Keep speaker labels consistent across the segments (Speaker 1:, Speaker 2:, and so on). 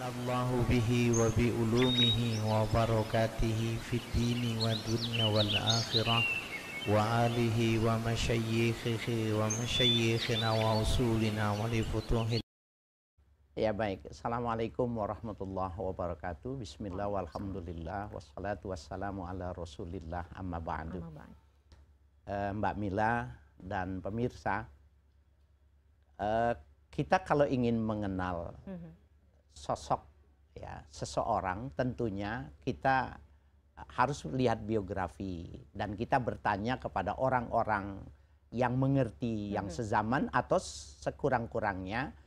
Speaker 1: Allahu bihi wa bi ulumihi wa barakatihi fid dini wa dunya wal akhirah wa alihi wa masyayikhihi wa masyayikhina wa usulina wa li futuhil. Ya baik, Assalamualaikum warahmatullahi wabarakatuh. Bismillah walhamdulillah wassalatu wassalamu ala rasulillah amma ba'du. Mbak Mila dan pemirsa, kita kalau ingin mengenal sosok ya seseorang, tentunya kita harus lihat biografi dan kita bertanya kepada orang-orang yang mengerti, yang sezaman atau sekurang-kurangnya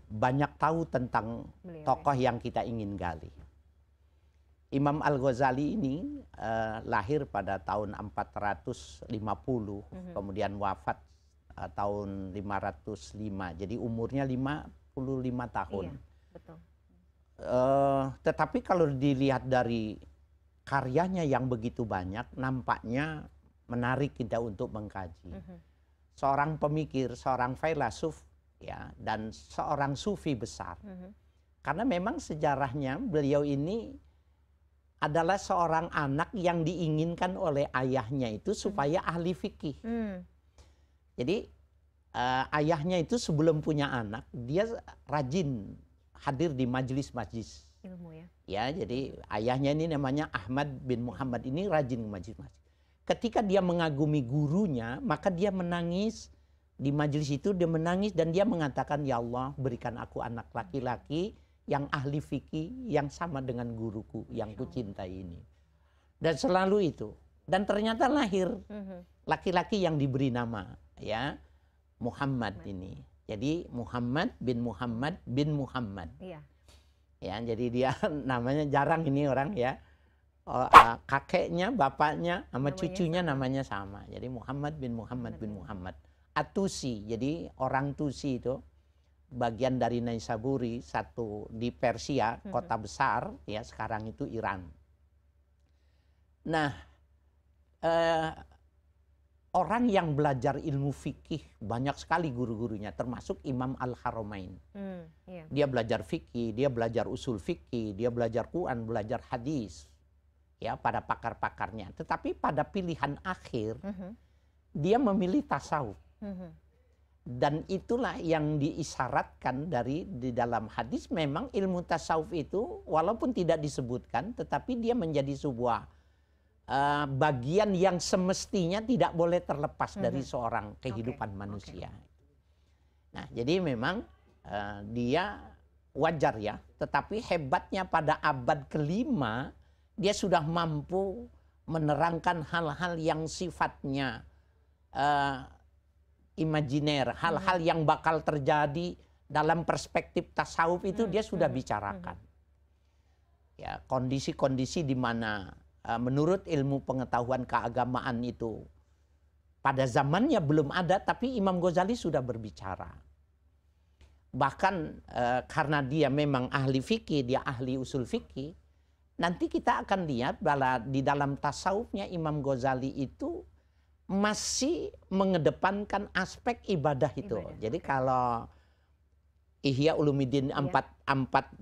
Speaker 1: banyak tahu tentang tokoh yang kita ingin gali. Imam Al-Ghazali ini lahir pada tahun 450, kemudian wafat tahun 505. Jadi umurnya 55 tahun.
Speaker 2: Iya, betul.
Speaker 1: Tetapi kalau dilihat dari karyanya yang begitu banyak, nampaknya menarik kita untuk mengkaji. Seorang pemikir, seorang filosof, ya, dan seorang sufi besar. Karena memang sejarahnya beliau ini adalah seorang anak yang diinginkan oleh ayahnya itu supaya ahli fikih. Jadi ayahnya itu sebelum punya anak, dia rajin hadir di majelis-majelis
Speaker 2: ilmu ya.
Speaker 1: Ya, jadi ayahnya ini namanya Ahmad bin Muhammad, ini rajin ke majelis-majelis. Ketika dia mengagumi gurunya, maka dia menangis di majelis itu, dia menangis dan dia mengatakan, "Ya Allah, berikan aku anak laki-laki yang ahli fikih yang sama dengan guruku yang kucintai ini." Dan selalu itu. Dan ternyata lahir laki-laki yang diberi nama ya Muhammad ini. Jadi Muhammad bin Muhammad bin Muhammad.
Speaker 2: Iya.
Speaker 1: Ya, jadi dia namanya jarang ini orang ya. Kakeknya, bapaknya sama cucunya namanya sama. Jadi Muhammad bin Muhammad bin Muhammad. Atusi. Jadi orang Tusi itu bagian dari Naisaburi, satu di Persia, kota besar ya, sekarang itu Iran. Nah, orang yang belajar ilmu fikih banyak sekali guru-gurunya, termasuk Imam Al-Haramain. Dia belajar fikih, dia belajar usul fikih, dia belajar Quran, belajar hadis, ya, pada pakar-pakarnya. Tetapi pada pilihan akhir, dia memilih tasawuf. Dan itulah yang diisyaratkan di dalam hadis. Memang ilmu tasawuf itu walaupun tidak disebutkan, tetapi dia menjadi sebuah bagian yang semestinya tidak boleh terlepas dari seorang kehidupan manusia. Nah, jadi memang dia wajar ya, tetapi hebatnya pada abad kelima dia sudah mampu menerangkan hal-hal yang sifatnya imajiner, hal-hal yang bakal terjadi dalam perspektif tasawuf itu dia sudah bicarakan. Ya, kondisi-kondisi di mana menurut ilmu pengetahuan keagamaan itu pada zamannya belum ada, tapi Imam Ghazali sudah berbicara. Bahkan karena dia memang ahli fikih, dia ahli usul fikih, nanti kita akan lihat bahwa di dalam tasawufnya Imam Ghazali itu masih mengedepankan aspek ibadah itu. Jadi kalau Ihya Ulumuddin 4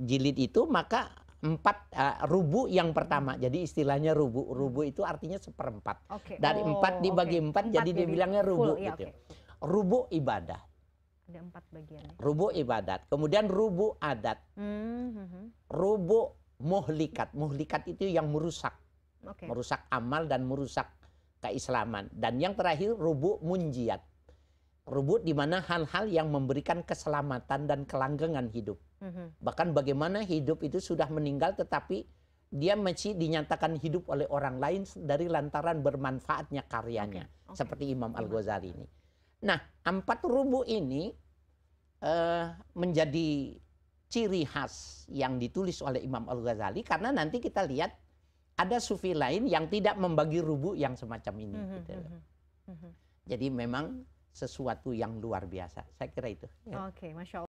Speaker 1: jilid itu, maka 4 rubu yang pertama. Jadi istilahnya rubu. Rubu itu artinya seperempat. Dari 4 dibagi 4, jadi dia bilangnya rubu gitu. Rubu ibadah.
Speaker 2: Ada 4 bagian.
Speaker 1: Rubu ibadat. Kemudian rubu adat. Rubu muhlikat. Muhlikat itu yang merusak. Merusak amal dan merusak keislaman. Dan yang terakhir rubu munjiat. Rubu di mana hal-hal yang memberikan keselamatan dan kelanggengan hidup. Bahkan bagaimana hidup itu sudah meninggal tetapi dia masih dinyatakan hidup oleh orang lain dari lantaran bermanfaatnya karyanya. Seperti Imam Al-Ghazali ini. Nah, 4 rubu ini menjadi ciri khas yang ditulis oleh Imam Al-Ghazali, karena nanti kita lihat ada sufi lain yang tidak membagi rubu yang semacam ini. Gitu. Jadi memang sesuatu yang luar biasa. Saya kira itu.
Speaker 2: Oke, Masya Allah.